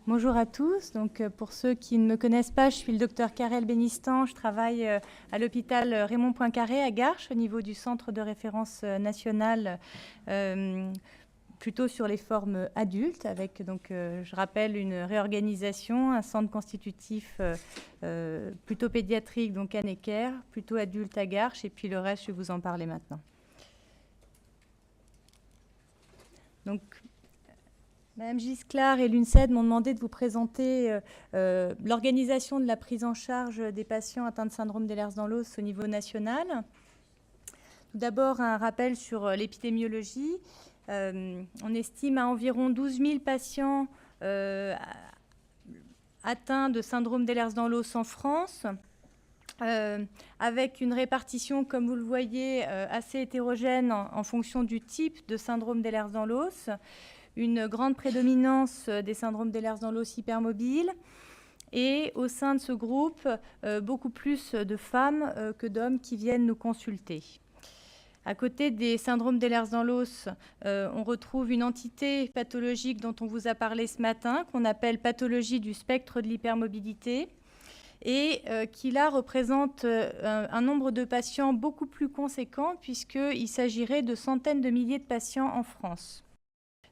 Bonjour à tous. Donc, pour ceux qui ne me connaissent pas, je suis le docteur Karel Benistan. Je travaille à l'hôpital Raymond Poincaré à Garches, au niveau du centre de référence national, plutôt sur les formes adultes, avec, donc, je rappelle, une réorganisation, un centre constitutif plutôt pédiatrique, donc à Necker, plutôt adulte à Garches, et puis le reste, je vais vous en parler maintenant. Donc, Madame Gisclard et l'UNCED m'ont demandé de vous présenter l'organisation de la prise en charge des patients atteints de syndrome d'Ehlers-Danlos au niveau national. Tout d'abord, un rappel sur l'épidémiologie. On estime à environ 12 000 patients atteints de syndrome d'Ehlers-Danlos en France, avec une répartition, comme vous le voyez, assez hétérogène en fonction du type de syndrome d'Ehlers-Danlos. Une grande prédominance des syndromes d'Ehlers-Danlos hypermobiles et au sein de ce groupe, beaucoup plus de femmes que d'hommes qui viennent nous consulter. À côté des syndromes d'Ehlers-Danlos, on retrouve une entité pathologique dont on vous a parlé ce matin, qu'on appelle pathologie du spectre de l'hypermobilité, et qui là représente un nombre de patients beaucoup plus conséquent, puisqu'il s'agirait de centaines de milliers de patients en France.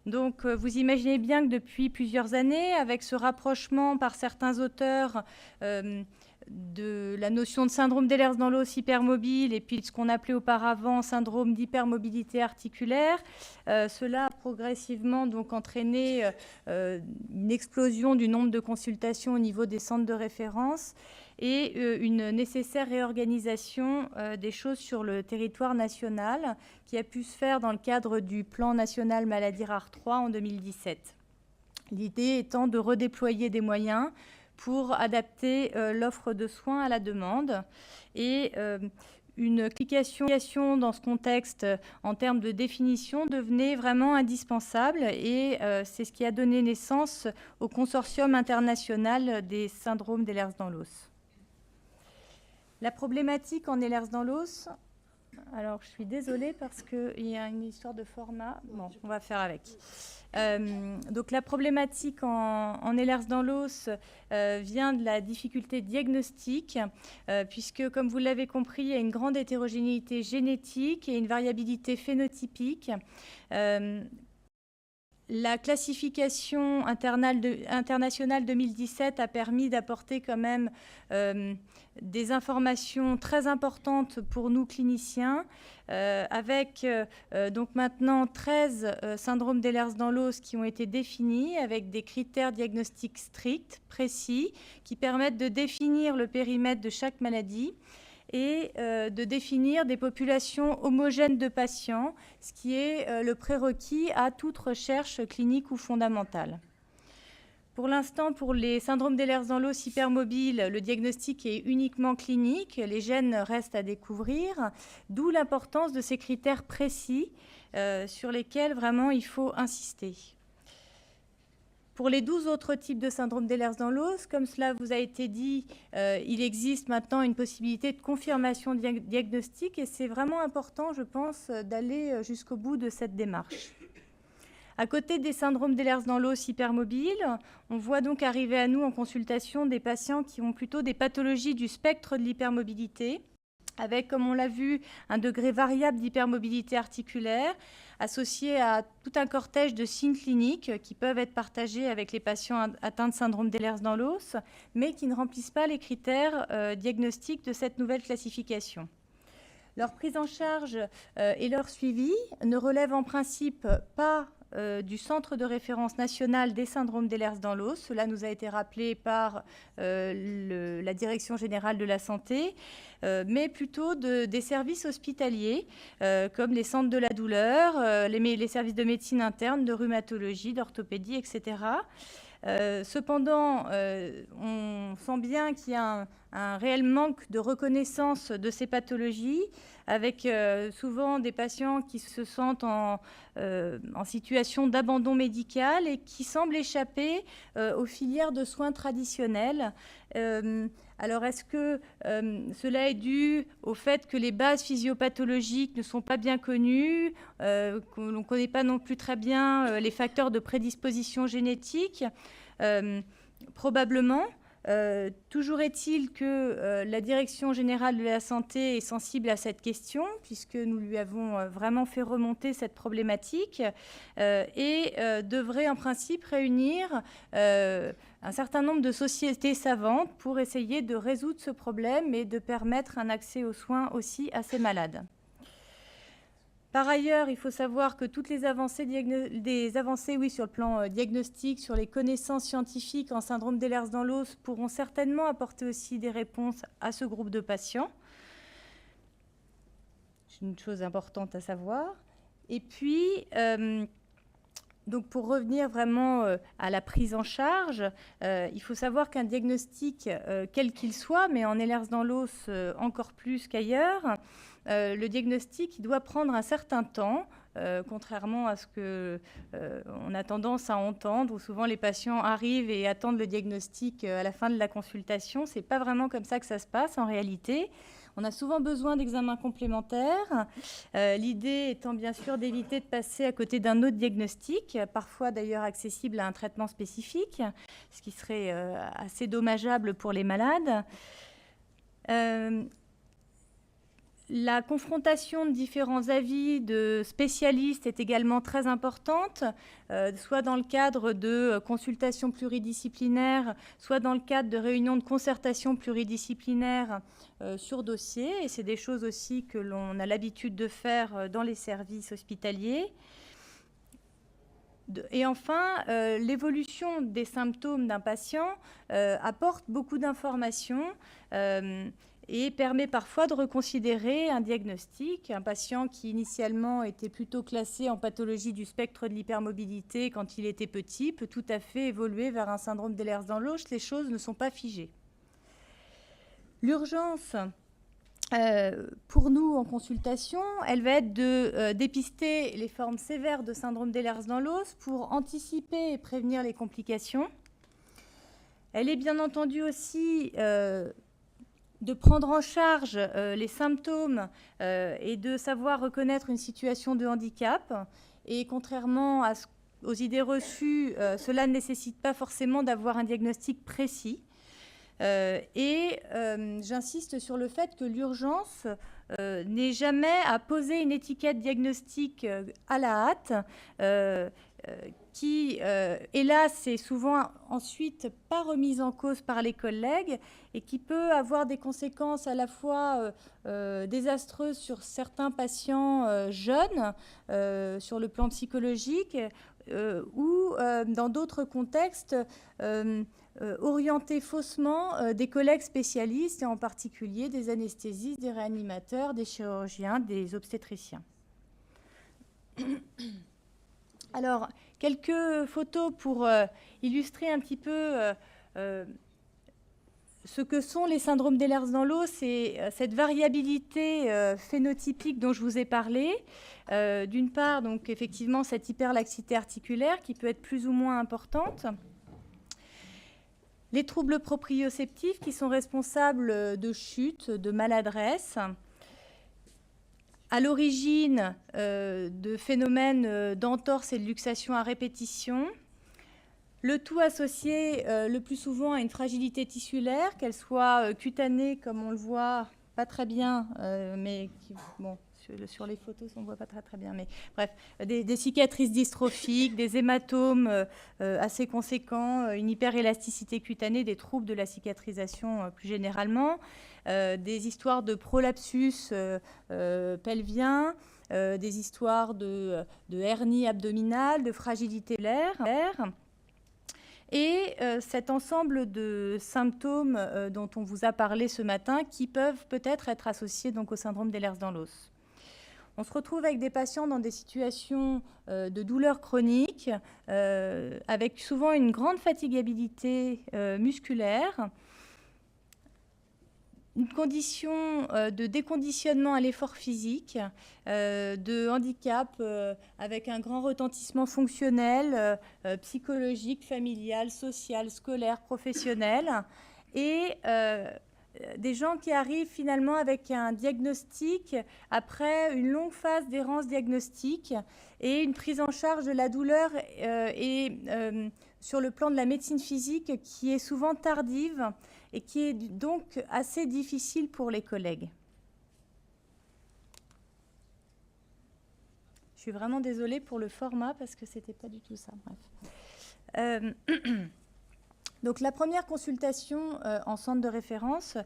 Donc, vous imaginez bien que depuis plusieurs années, avec ce rapprochement par certains auteurs de la notion de syndrome d'Ehlers-Danlos hypermobile et puis de ce qu'on appelait auparavant syndrome d'hypermobilité articulaire, cela a progressivement donc entraîné une explosion du nombre de consultations au niveau des centres de référence et une nécessaire réorganisation des choses sur le territoire national qui a pu se faire dans le cadre du plan national maladie rare 3 en 2017. L'idée étant de redéployer des moyens pour adapter l'offre de soins à la demande et une application dans ce contexte en termes de définition devenait vraiment indispensable et c'est ce qui a donné naissance au consortium international des syndromes d'Ehlers-Danlos. La problématique en Ehlers-Danlos, alors je suis désolée parce qu'il y a une histoire de format, bon, on va faire avec. Donc la problématique en Ehlers-Danlos vient de la difficulté diagnostique, puisque comme vous l'avez compris, il y a une grande hétérogénéité génétique et une variabilité phénotypique. La classification internationale 2017 a permis d'apporter quand même des informations très importantes pour nous cliniciens, avec donc maintenant 13 syndromes d'Ehlers-Danlos qui ont été définis avec des critères diagnostiques stricts, précis, qui permettent de définir le périmètre de chaque maladie et de définir des populations homogènes de patients, ce qui est le prérequis à toute recherche clinique ou fondamentale. Pour l'instant, pour les syndromes d'Ehlers-Danlos hypermobiles, le diagnostic est uniquement clinique, les gènes restent à découvrir, d'où l'importance de ces critères précis sur lesquels vraiment il faut insister. Pour les 12 autres types de syndrome d'Ehlers-Danlos, comme cela vous a été dit, il existe maintenant une possibilité de confirmation diagnostique et c'est vraiment important, je pense, d'aller jusqu'au bout de cette démarche. À côté des syndromes d'Ehlers-Danlos hypermobiles, on voit donc arriver à nous en consultation des patients qui ont plutôt des pathologies du spectre de l'hypermobilité, avec, comme on l'a vu, un degré variable d'hypermobilité articulaire, associé à tout un cortège de signes cliniques qui peuvent être partagés avec les patients atteints de syndrome d'Ehlers-Danlos, mais qui ne remplissent pas les critères diagnostiques de cette nouvelle classification. Leur prise en charge et leur suivi ne relèvent en principe pas du Centre de référence national des syndromes d'Ehlers-Danlos. Cela nous a été rappelé par la Direction générale de la santé, mais plutôt des services hospitaliers, comme les centres de la douleur, les services de médecine interne, de rhumatologie, d'orthopédie, etc. Cependant, on sent bien qu'il y a un réel manque de reconnaissance de ces pathologies, avec souvent des patients qui se sentent en situation d'abandon médical et qui semblent échapper aux filières de soins traditionnelles. Alors, est-ce que cela est dû au fait que les bases physiopathologiques ne sont pas bien connues, qu'on ne connaît pas non plus très bien les facteurs de prédisposition génétique ? Probablement. Toujours est-il que la Direction générale de la santé est sensible à cette question, puisque nous lui avons vraiment fait remonter cette problématique, et devrait en principe réunir un certain nombre de sociétés savantes pour essayer de résoudre ce problème et de permettre un accès aux soins aussi à ces malades. Par ailleurs, il faut savoir que toutes les avancées, sur le plan diagnostique, sur les connaissances scientifiques en syndrome d'Ehlers-Danlos pourront certainement apporter aussi des réponses à ce groupe de patients. C'est une chose importante à savoir. Et puis, donc pour revenir vraiment à la prise en charge, il faut savoir qu'un diagnostic, quel qu'il soit, mais en Ehlers-Danlos encore plus qu'ailleurs, le diagnostic doit prendre un certain temps, contrairement à ce qu'on a tendance à entendre, où souvent les patients arrivent et attendent le diagnostic à la fin de la consultation. Ce n'est pas vraiment comme ça que ça se passe en réalité. On a souvent besoin d'examens complémentaires, l'idée étant bien sûr d'éviter de passer à côté d'un autre diagnostic, parfois d'ailleurs accessible à un traitement spécifique, ce qui serait assez dommageable pour les malades. La confrontation de différents avis de spécialistes est également très importante, soit dans le cadre de consultations pluridisciplinaires, soit dans le cadre de réunions de concertation pluridisciplinaires sur dossier. Et c'est des choses aussi que l'on a l'habitude de faire dans les services hospitaliers. Et enfin, l'évolution des symptômes d'un patient apporte beaucoup d'informations et permet parfois de reconsidérer un diagnostic. Un patient qui initialement était plutôt classé en pathologie du spectre de l'hypermobilité quand il était petit peut tout à fait évoluer vers un syndrome d'Ehlers-Danlos. Les choses ne sont pas figées. L'urgence, pour nous en consultation, elle va être de dépister les formes sévères de syndrome d'Ehlers-Danlos pour anticiper et prévenir les complications. Elle est bien entendu aussi de prendre en charge les symptômes et de savoir reconnaître une situation de handicap. Et contrairement aux idées reçues, cela ne nécessite pas forcément d'avoir un diagnostic précis. J'insiste sur le fait que l'urgence n'est jamais à poser une étiquette diagnostique à la hâte, qui, hélas, est souvent ensuite pas remise en cause par les collègues et qui peut avoir des conséquences à la fois désastreuses sur certains patients jeunes, sur le plan psychologique, ou dans d'autres contextes, orienter faussement des collègues spécialistes, et en particulier des anesthésistes, des réanimateurs, des chirurgiens, des obstétriciens. Alors, quelques photos pour illustrer un petit peu ce que sont les syndromes d'Ehlers-Danlos et cette variabilité phénotypique dont je vous ai parlé. D'une part, donc, effectivement, cette hyperlaxité articulaire qui peut être plus ou moins importante. Les troubles proprioceptifs qui sont responsables de chutes, de maladresse. À l'origine de phénomènes d'entorse et de luxation à répétition. Le tout associé le plus souvent à une fragilité tissulaire, qu'elle soit cutanée, comme on le voit, pas très bien, mais bon, sur les photos, on ne voit pas très bien, mais bref, des cicatrices dystrophiques, des hématomes assez conséquents, une hyperélasticité cutanée, des troubles de la cicatrisation plus généralement, des histoires de prolapsus pelvien, des histoires de hernie abdominale, de fragilité lèvre. Et cet ensemble de symptômes dont on vous a parlé ce matin qui peuvent peut-être être associés donc, au syndrome d'Ehlers-Danlos. On se retrouve avec des patients dans des situations de douleur chronique, avec souvent une grande fatigabilité musculaire, une condition de déconditionnement à l'effort physique, de handicap avec un grand retentissement fonctionnel, psychologique, familial, social, scolaire, professionnel, et des gens qui arrivent finalement avec un diagnostic après une longue phase d'errance diagnostique et une prise en charge de la douleur est sur le plan de la médecine physique qui est souvent tardive et qui est donc assez difficile pour les collègues. Je suis vraiment désolée pour le format parce que ce n'était pas du tout ça. Bref. Donc la première consultation en centre de référence,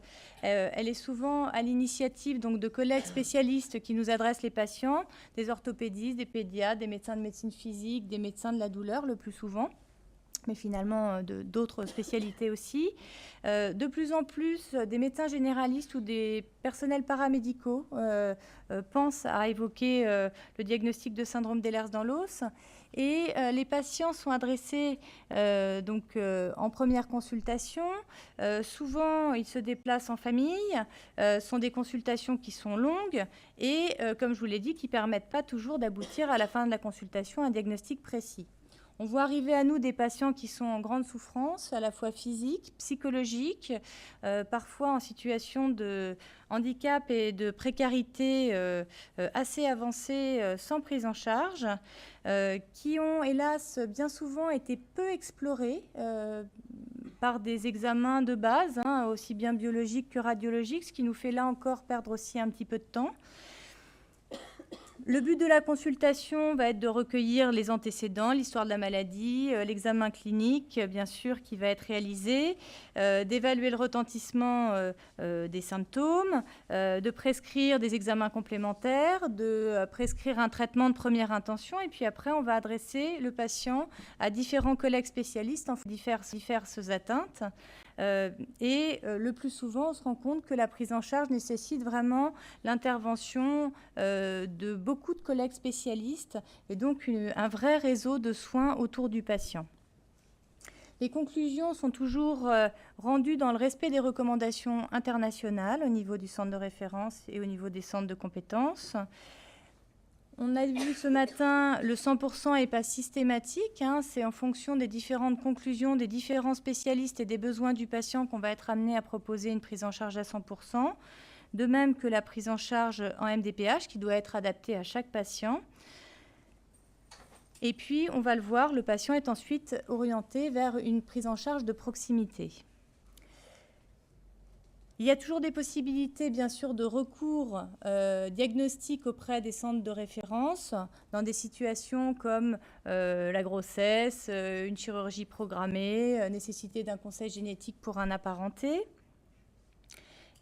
elle est souvent à l'initiative de collègues spécialistes qui nous adressent les patients, des orthopédistes, des pédiatres, des médecins de médecine physique, des médecins de la douleur le plus souvent, mais finalement d'autres spécialités aussi. De plus en plus, des médecins généralistes ou des personnels paramédicaux pensent à évoquer le diagnostic de syndrome d'Ehlers dans l'os. Et les patients sont adressés en première consultation. Souvent, ils se déplacent en famille. Ce sont des consultations qui sont longues et, comme je vous l'ai dit, qui ne permettent pas toujours d'aboutir à la fin de la consultation à un diagnostic précis. On voit arriver à nous des patients qui sont en grande souffrance, à la fois physique, psychologique, parfois en situation de handicap et de précarité assez avancée, sans prise en charge, qui ont hélas bien souvent été peu explorés par des examens de base, aussi bien biologiques que radiologiques, ce qui nous fait là encore perdre aussi un petit peu de temps. Le but de la consultation va être de recueillir les antécédents, l'histoire de la maladie, l'examen clinique, bien sûr, qui va être réalisé, d'évaluer le retentissement des symptômes, de prescrire des examens complémentaires, de prescrire un traitement de première intention, et puis après, on va adresser le patient à différents collègues spécialistes en diverses atteintes. Le plus souvent, on se rend compte que la prise en charge nécessite vraiment l'intervention de beaucoup de collègues spécialistes et donc un vrai réseau de soins autour du patient. Les conclusions sont toujours rendues dans le respect des recommandations internationales au niveau du centre de référence et au niveau des centres de compétences. On a vu ce matin, le 100% n'est pas systématique, c'est en fonction des différentes conclusions des différents spécialistes et des besoins du patient qu'on va être amené à proposer une prise en charge à 100%, de même que la prise en charge en MDPH qui doit être adaptée à chaque patient. Et puis, on va le voir, le patient est ensuite orienté vers une prise en charge de proximité. Il y a toujours des possibilités, bien sûr, de recours diagnostic auprès des centres de référence dans des situations comme la grossesse, une chirurgie programmée, nécessité d'un conseil génétique pour un apparenté.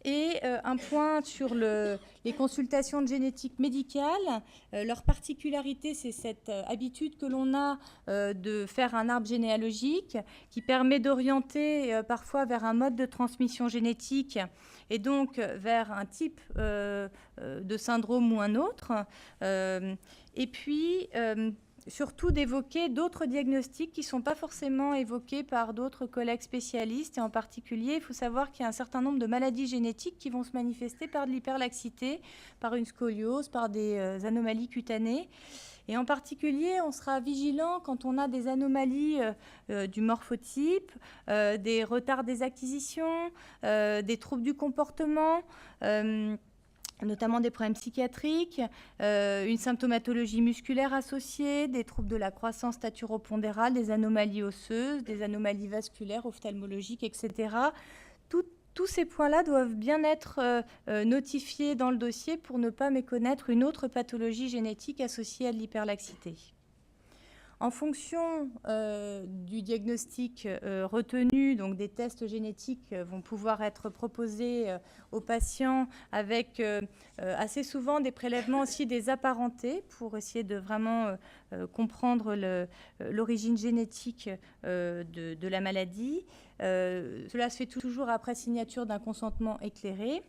Et un point sur les consultations de génétique médicale. Leur particularité, c'est cette habitude que l'on a de faire un arbre généalogique qui permet d'orienter parfois vers un mode de transmission génétique et donc vers un type de syndrome ou un autre. Et puis surtout d'évoquer d'autres diagnostics qui ne sont pas forcément évoqués par d'autres collègues spécialistes. Et en particulier, il faut savoir qu'il y a un certain nombre de maladies génétiques qui vont se manifester par de l'hyperlaxité, par une scoliose, par des anomalies cutanées. Et en particulier, on sera vigilant quand on a des anomalies du morphotype, des retards des acquisitions, des troubles du comportement, notamment des problèmes psychiatriques, une symptomatologie musculaire associée, des troubles de la croissance staturopondérale, des anomalies osseuses, des anomalies vasculaires, ophtalmologiques, etc. Tous ces points-là doivent bien être notifiés dans le dossier pour ne pas méconnaître une autre pathologie génétique associée à de l'hyperlaxité. En fonction du diagnostic retenu, donc des tests génétiques vont pouvoir être proposés aux patients avec assez souvent des prélèvements aussi des apparentés pour essayer de vraiment comprendre l'origine génétique de la maladie. Cela se fait toujours après signature d'un consentement éclairé.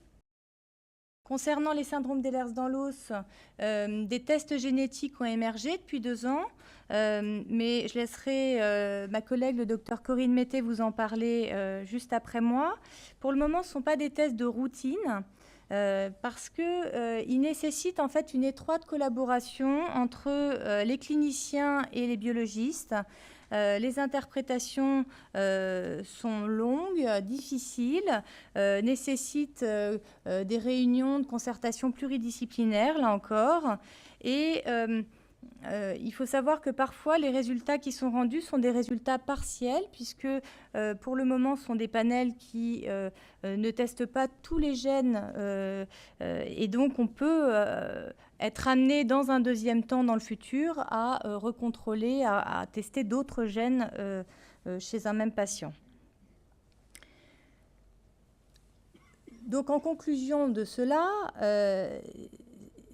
Concernant les syndromes d'Ehlers dans l'os, des tests génétiques ont émergé depuis 2 ans, mais je laisserai ma collègue, le docteur Corinne Mété, vous en parler juste après moi. Pour le moment, ce ne sont pas des tests de routine, parce qu'ils nécessitent en fait une étroite collaboration entre les cliniciens et les biologistes. Les interprétations sont longues, difficiles, nécessitent des réunions de concertation pluridisciplinaires, là encore. Et il faut savoir que parfois, les résultats qui sont rendus sont des résultats partiels, puisque pour le moment, ce sont des panels qui ne testent pas tous les gènes. Et donc, on peut être amené dans un deuxième temps, dans le futur, à recontrôler, à tester d'autres gènes chez un même patient. Donc, en conclusion de cela,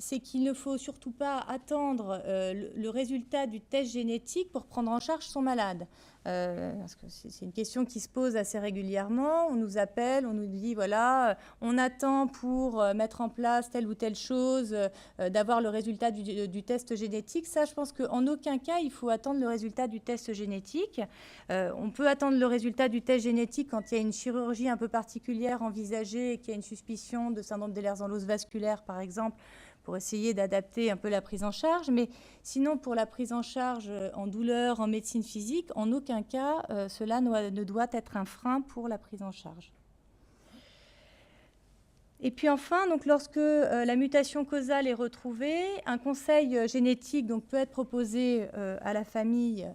c'est qu'il ne faut surtout pas attendre le résultat du test génétique pour prendre en charge son malade. Parce que c'est une question qui se pose assez régulièrement. On nous appelle, on nous dit, voilà, on attend pour mettre en place telle ou telle chose, d'avoir le résultat du test génétique. Ça, je pense qu'en aucun cas, il faut attendre le résultat du test génétique. On peut attendre le résultat du test génétique quand il y a une chirurgie un peu particulière envisagée et qu'il y a une suspicion de syndrome d'Ehlers-Danlos vasculaire, par exemple, pour essayer d'adapter un peu la prise en charge. Mais sinon, pour la prise en charge en douleur, en médecine physique, en aucun cas, cela ne doit être un frein pour la prise en charge. Et puis enfin, donc, lorsque la mutation causale est retrouvée, un conseil génétique donc, peut être proposé à la famille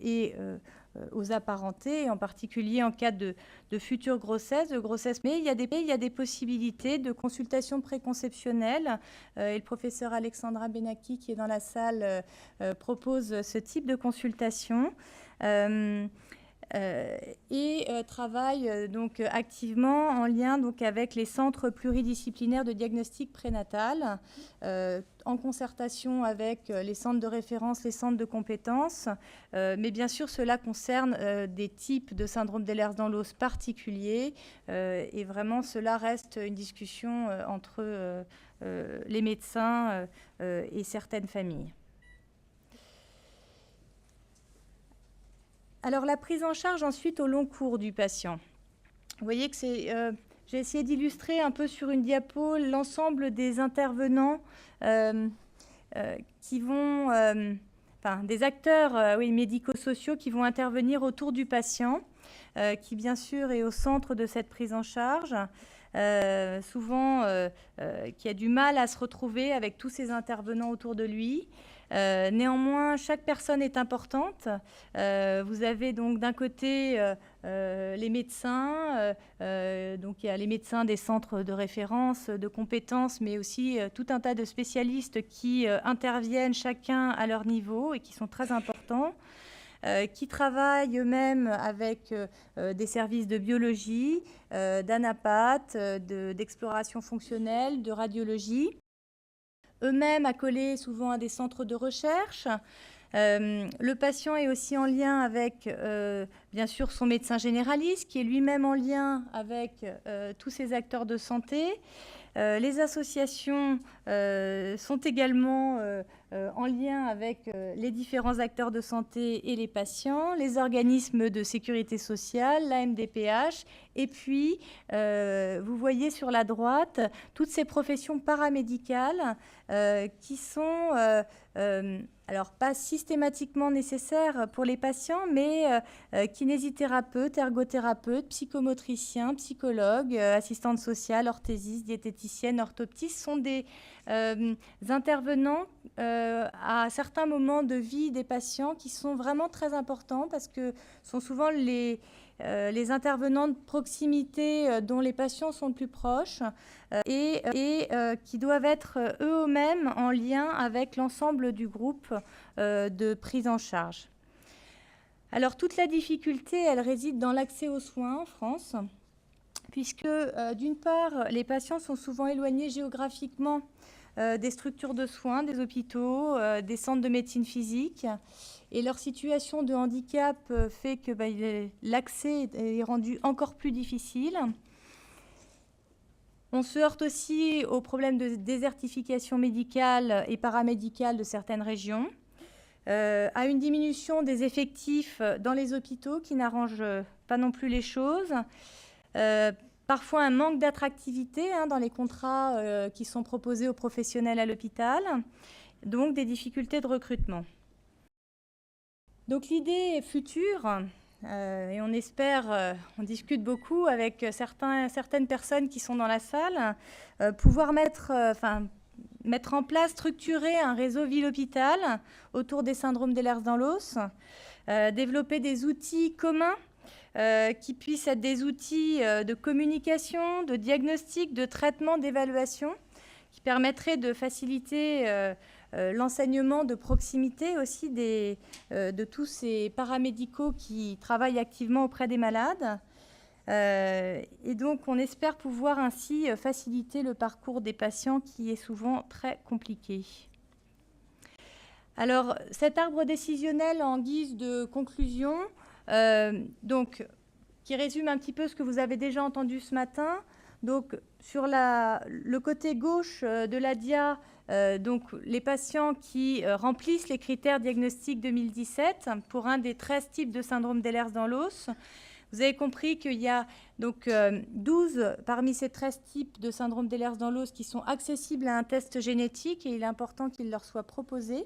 et aux apparentés, en particulier en cas de future grossesse, Mais il y a des possibilités de consultation préconceptionnelle. Et le professeur Alexandra Benaki, qui est dans la salle, propose ce type de consultation. Et travaille donc activement en lien donc avec les centres pluridisciplinaires de diagnostic prénatal, en concertation avec les centres de référence, les centres de compétences. Mais bien sûr, cela concerne des types de syndrome d'Ehlers-Danlos particuliers. Et vraiment, cela reste une discussion entre les médecins et certaines familles. Alors, la prise en charge ensuite au long cours du patient. Vous voyez que j'ai essayé d'illustrer un peu sur une diapo l'ensemble des intervenants qui vont, des acteurs médico-sociaux qui vont intervenir autour du patient, qui bien sûr est au centre de cette prise en charge. Souvent qui a du mal à se retrouver avec tous ces intervenants autour de lui. Néanmoins, chaque personne est importante. Vous avez donc d'un côté les médecins, donc il y a les médecins des centres de référence, de compétences, mais aussi tout un tas de spécialistes qui interviennent chacun à leur niveau et qui sont très importants. Qui travaillent eux-mêmes avec des services de biologie, d'anapathie, d'exploration fonctionnelle, de radiologie, eux-mêmes accolés souvent à des centres de recherche. Le patient est aussi en lien avec, bien sûr, son médecin généraliste, qui est lui-même en lien avec tous ces acteurs de santé. Les associations sont également en lien avec les différents acteurs de santé et les patients, les organismes de sécurité sociale, la MDPH, et puis vous voyez sur la droite toutes ces professions paramédicales qui sont alors pas systématiquement nécessaires pour les patients, mais kinésithérapeutes, ergothérapeutes, psychomotriciens, psychologues, assistantes sociales, orthésistes, diététiciennes, orthoptistes sont des intervenants à certains moments de vie des patients qui sont vraiment très importants parce que ce sont souvent les intervenants de proximité dont les patients sont le plus proches et qui doivent être eux-mêmes en lien avec l'ensemble du groupe de prise en charge. Alors, toute la difficulté, elle réside dans l'accès aux soins en France, puisque, d'une part, les patients sont souvent éloignés géographiquement des structures de soins, des hôpitaux, des centres de médecine physique. Et leur situation de handicap fait que l'accès est rendu encore plus difficile. On se heurte aussi aux problèmes de désertification médicale et paramédicale de certaines régions, à une diminution des effectifs dans les hôpitaux qui n'arrange pas non plus les choses, parfois un manque d'attractivité dans les contrats qui sont proposés aux professionnels à l'hôpital, donc des difficultés de recrutement. Donc l'idée future, et on espère, on discute beaucoup avec certaines personnes qui sont dans la salle, pouvoir mettre, mettre en place, structurer un réseau ville-hôpital autour des syndromes d'Ehlers dans l'os, développer des outils communs qui puissent être des outils de communication, de diagnostic, de traitement, d'évaluation, qui permettraient de faciliter l'enseignement de proximité aussi de tous ces paramédicaux qui travaillent activement auprès des malades. Et donc, on espère pouvoir ainsi faciliter le parcours des patients qui est souvent très compliqué. Alors, cet arbre décisionnel en guise de conclusion, donc, qui résume un petit peu ce que vous avez déjà entendu ce matin. Donc, sur le côté gauche de la dia, donc, les patients qui remplissent les critères diagnostiques 2017 pour un des 13 types de syndrome d'Ehlers dans l'os. Vous avez compris qu'il y a donc 12 parmi ces 13 types de syndrome d'Ehlers dans l'os qui sont accessibles à un test génétique et il est important qu'il leur soit proposé.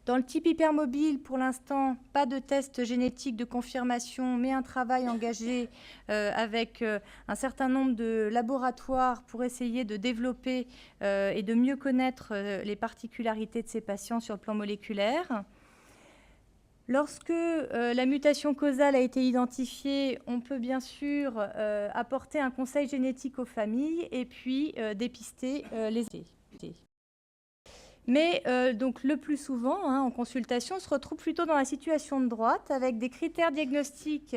Dans le type hypermobile, pour l'instant, pas de test génétique de confirmation, mais un travail engagé avec un certain nombre de laboratoires pour essayer de développer et de mieux connaître les particularités de ces patients sur le plan moléculaire. Lorsque la mutation causale a été identifiée, on peut bien sûr apporter un conseil génétique aux familles et puis dépister les effets. Mais donc, le plus souvent, en consultation, on se retrouve plutôt dans la situation de droite avec des critères diagnostiques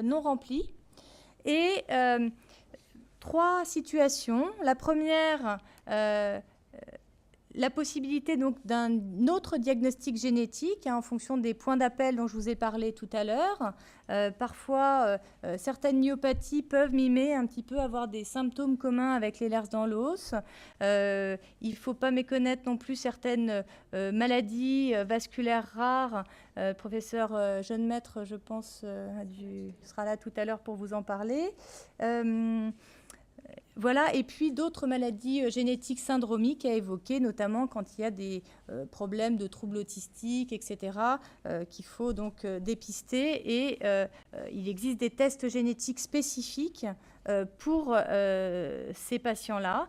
non remplis et 3 situations. La première, la possibilité d'un autre diagnostic génétique en fonction des points d'appel dont je vous ai parlé tout à l'heure. Parfois, certaines myopathies peuvent mimer un petit peu, avoir des symptômes communs avec l'Ehlers dans l'os. Il ne faut pas méconnaître non plus certaines maladies vasculaires rares. Le professeur Jeune-Maître, je pense, sera là tout à l'heure pour vous en parler. Voilà, et puis d'autres maladies génétiques syndromiques à évoquer, notamment quand il y a des problèmes de troubles autistiques, etc., qu'il faut donc dépister. Et il existe des tests génétiques spécifiques pour ces patients-là,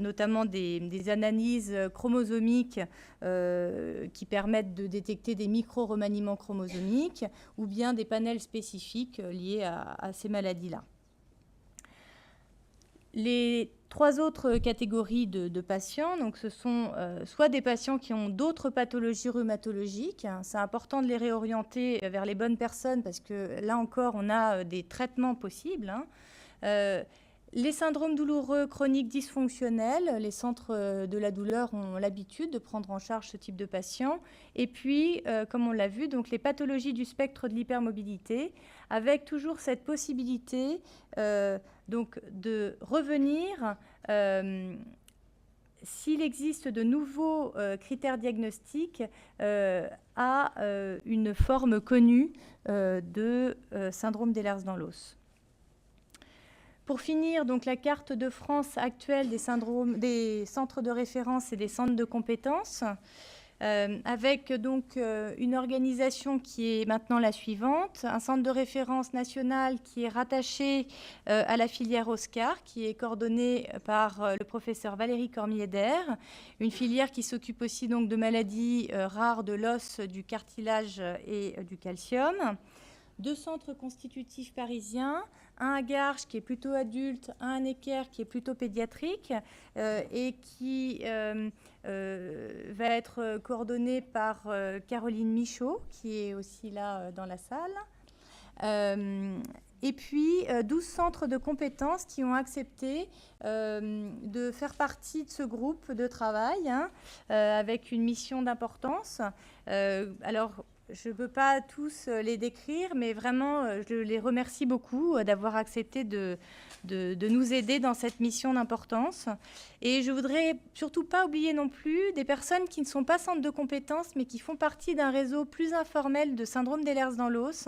notamment des analyses chromosomiques qui permettent de détecter des micro-remaniements chromosomiques ou bien des panels spécifiques liés à ces maladies-là. Les 3 autres catégories de patients, donc ce sont soit des patients qui ont d'autres pathologies rhumatologiques. C'est important de les réorienter vers les bonnes personnes parce que là encore, on a des traitements possibles. Les syndromes douloureux chroniques dysfonctionnels, les centres de la douleur ont l'habitude de prendre en charge ce type de patients. Et puis, comme on l'a vu, donc les pathologies du spectre de l'hypermobilité, avec toujours cette possibilité donc de revenir s'il existe de nouveaux critères diagnostiques à une forme connue de syndrome d'Ehlers dans l'os. Pour finir, donc la carte de France actuelle des centres de référence et des centres de compétences, avec donc une organisation qui est maintenant la suivante, un centre de référence national qui est rattaché à la filière Oscar, qui est coordonnée par le professeur Valérie Cormier-Der, une filière qui s'occupe aussi donc de maladies rares de l'os, du cartilage et du calcium. 2 centres constitutifs parisiens, un à Garches qui est plutôt adulte, un à Necker qui est plutôt pédiatrique et qui va être coordonné par Caroline Michaud, qui est aussi là dans la salle. Et puis 12 centres de compétences qui ont accepté de faire partie de ce groupe de travail avec une mission d'importance. Alors, je ne peux pas tous les décrire, mais vraiment, je les remercie beaucoup d'avoir accepté de nous aider dans cette mission d'importance. Et je ne voudrais surtout pas oublier non plus des personnes qui ne sont pas centres de compétences, mais qui font partie d'un réseau plus informel de syndrome d'Ehlers dans l'os,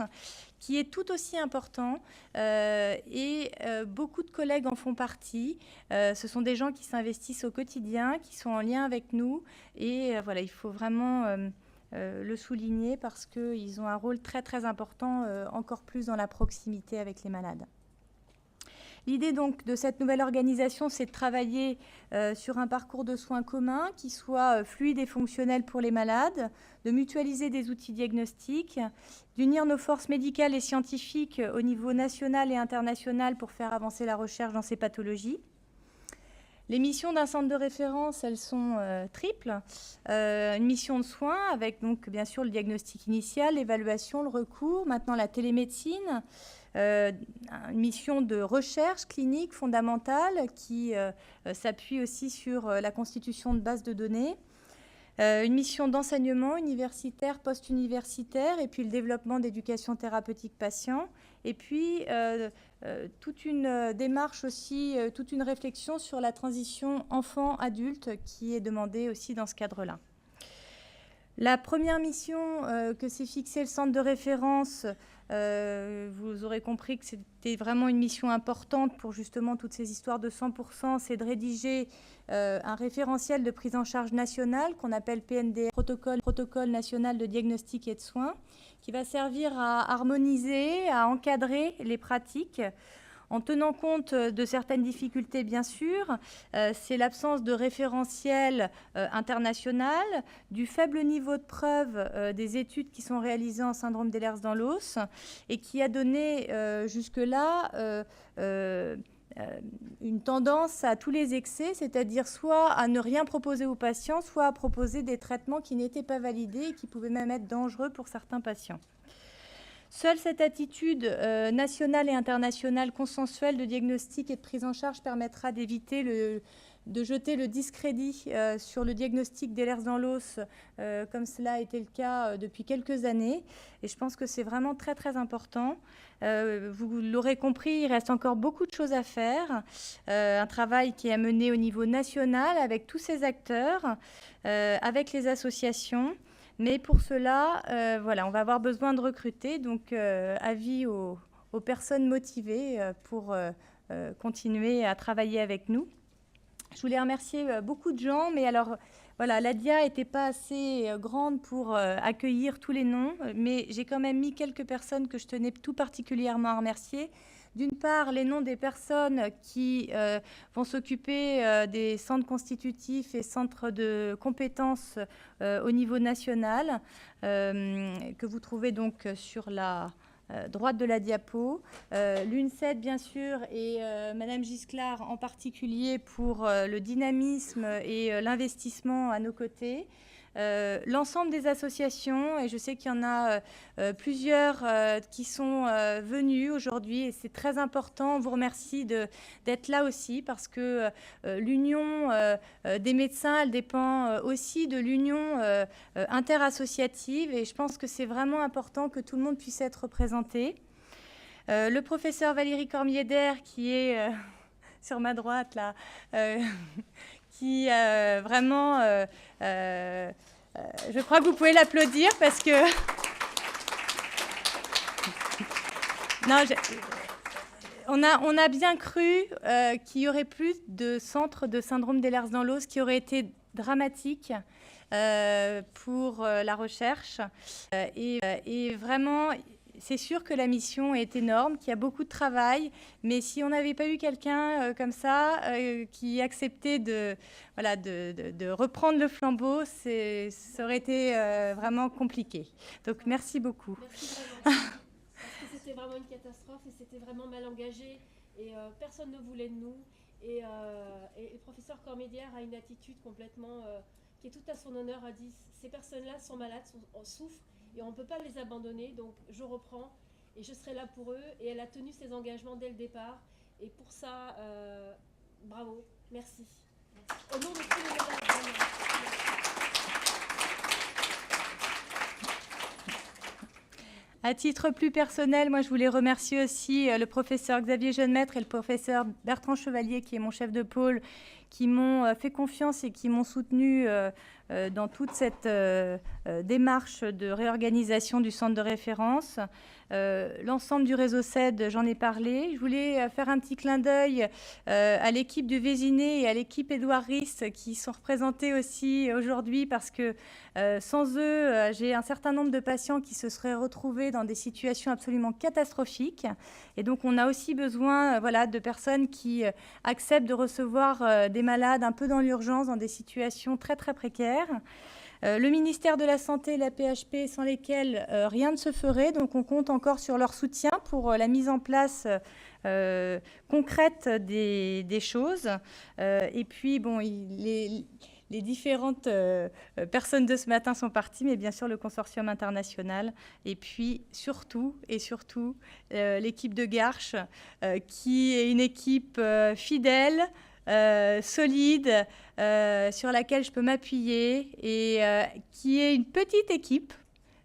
qui est tout aussi important. Beaucoup de collègues en font partie. Ce sont des gens qui s'investissent au quotidien, qui sont en lien avec nous. Et voilà, il faut vraiment le souligner parce qu'ils ont un rôle très très important, encore plus dans la proximité avec les malades. L'idée donc de cette nouvelle organisation, c'est de travailler sur un parcours de soins commun qui soit fluide et fonctionnel pour les malades, de mutualiser des outils diagnostiques, d'unir nos forces médicales et scientifiques au niveau national et international pour faire avancer la recherche dans ces pathologies. Les missions d'un centre de référence, elles sont triples. Une mission de soins avec donc bien sûr le diagnostic initial, l'évaluation, le recours, maintenant la télémédecine, une mission de recherche clinique fondamentale qui s'appuie aussi sur la constitution de bases de données, une mission d'enseignement universitaire, post-universitaire, et puis le développement d'éducation thérapeutique patient, et puis toute une démarche aussi, toute une réflexion sur la transition enfant-adulte qui est demandée aussi dans ce cadre-là. La première mission que s'est fixée le centre de référence, vous aurez compris que c'était vraiment une mission importante pour justement toutes ces histoires de 100%, c'est de rédiger un référentiel de prise en charge nationale qu'on appelle PNDR, Protocole national de diagnostic et de soins, qui va servir à harmoniser, à encadrer les pratiques en tenant compte de certaines difficultés, bien sûr. C'est l'absence de référentiel international, du faible niveau de preuve des études qui sont réalisées en syndrome d'Ehlers dans l'os et qui a donné jusque-là une tendance à tous les excès, c'est-à-dire soit à ne rien proposer aux patients, soit à proposer des traitements qui n'étaient pas validés et qui pouvaient même être dangereux pour certains patients. Seule cette attitude nationale et internationale consensuelle de diagnostic et de prise en charge permettra d'éviter de jeter le discrédit sur le diagnostic d'Ehlers dans l'os, comme cela a été le cas depuis quelques années. Et je pense que c'est vraiment très, très important. Vous l'aurez compris, il reste encore beaucoup de choses à faire. Un travail qui est à mener au niveau national avec tous ces acteurs, avec les associations. Mais pour cela, voilà, on va avoir besoin de recruter. Donc, avis aux personnes motivées pour continuer à travailler avec nous. Je voulais remercier beaucoup de gens, mais alors, voilà, la DIA n'était pas assez grande pour accueillir tous les noms, mais j'ai quand même mis quelques personnes que je tenais tout particulièrement à remercier. D'une part, les noms des personnes qui vont s'occuper des centres constitutifs et centres de compétences au niveau national, que vous trouvez donc sur la droite de la diapo. L'UNCED, bien sûr, et Madame Gisclard en particulier pour le dynamisme et l'investissement à nos côtés. L'ensemble des associations, et je sais qu'il y en a plusieurs qui sont venus aujourd'hui, et c'est très important. On vous remercie d'être là aussi, parce que l'union des médecins, elle dépend aussi de l'union interassociative, et je pense que c'est vraiment important que tout le monde puisse être représenté. Le professeur Valérie Cormier-Der, qui est sur ma droite, là, qui vraiment... je crois que vous pouvez l'applaudir parce que... Non, on a bien cru qu'il y aurait plus de centres de syndrome d'Ehlers dans l'os qui auraient été dramatiques pour la recherche. Et vraiment... C'est sûr que la mission est énorme, qu'il y a beaucoup de travail, mais si on n'avait pas eu quelqu'un comme ça, qui acceptait de reprendre le flambeau, ça aurait été vraiment compliqué. Donc merci beaucoup. Merci vraiment. Parce que c'était vraiment une catastrophe et c'était vraiment mal engagé et personne ne voulait de nous. Et le professeur Cormier-Der a une attitude complètement qui est tout à son honneur, a dit ces personnes-là sont malades, souffrent. Et on ne peut pas les abandonner, donc je reprends et je serai là pour eux. Et elle a tenu ses engagements dès le départ. Et pour ça, bravo, merci. Au nom de tous les malades. À titre plus personnel, moi je voulais remercier aussi le professeur Xavier Jeunemaître et le professeur Bertrand Chevalier, qui est mon chef de pôle, qui m'ont fait confiance et qui m'ont soutenue dans toute cette démarche de réorganisation du centre de référence. L'ensemble du réseau CED, j'en ai parlé. Je voulais faire un petit clin d'œil à l'équipe du Vésiné et à l'équipe Édouard Ries qui sont représentés aussi aujourd'hui parce que sans eux, j'ai un certain nombre de patients qui se seraient retrouvés dans des situations absolument catastrophiques. Et donc, on a aussi besoin voilà, de personnes qui acceptent de recevoir des malades un peu dans l'urgence, dans des situations très, très précaires. Le ministère de la Santé et la PHP, sans lesquels rien ne se ferait. Donc, on compte encore sur leur soutien pour la mise en place concrète des choses. Et puis, bon, les différentes personnes de ce matin sont parties, mais bien sûr le consortium international. Et puis, surtout, l'équipe de Garches, qui est une équipe fidèle, solide, sur laquelle je peux m'appuyer et qui est une petite équipe,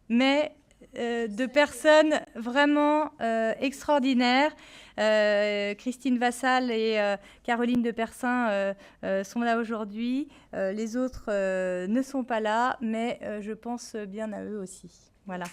mais de personnes vraiment extraordinaires. Christine Vassal et Caroline de Persin sont là aujourd'hui. Les autres ne sont pas là, mais je pense bien à eux aussi. Voilà.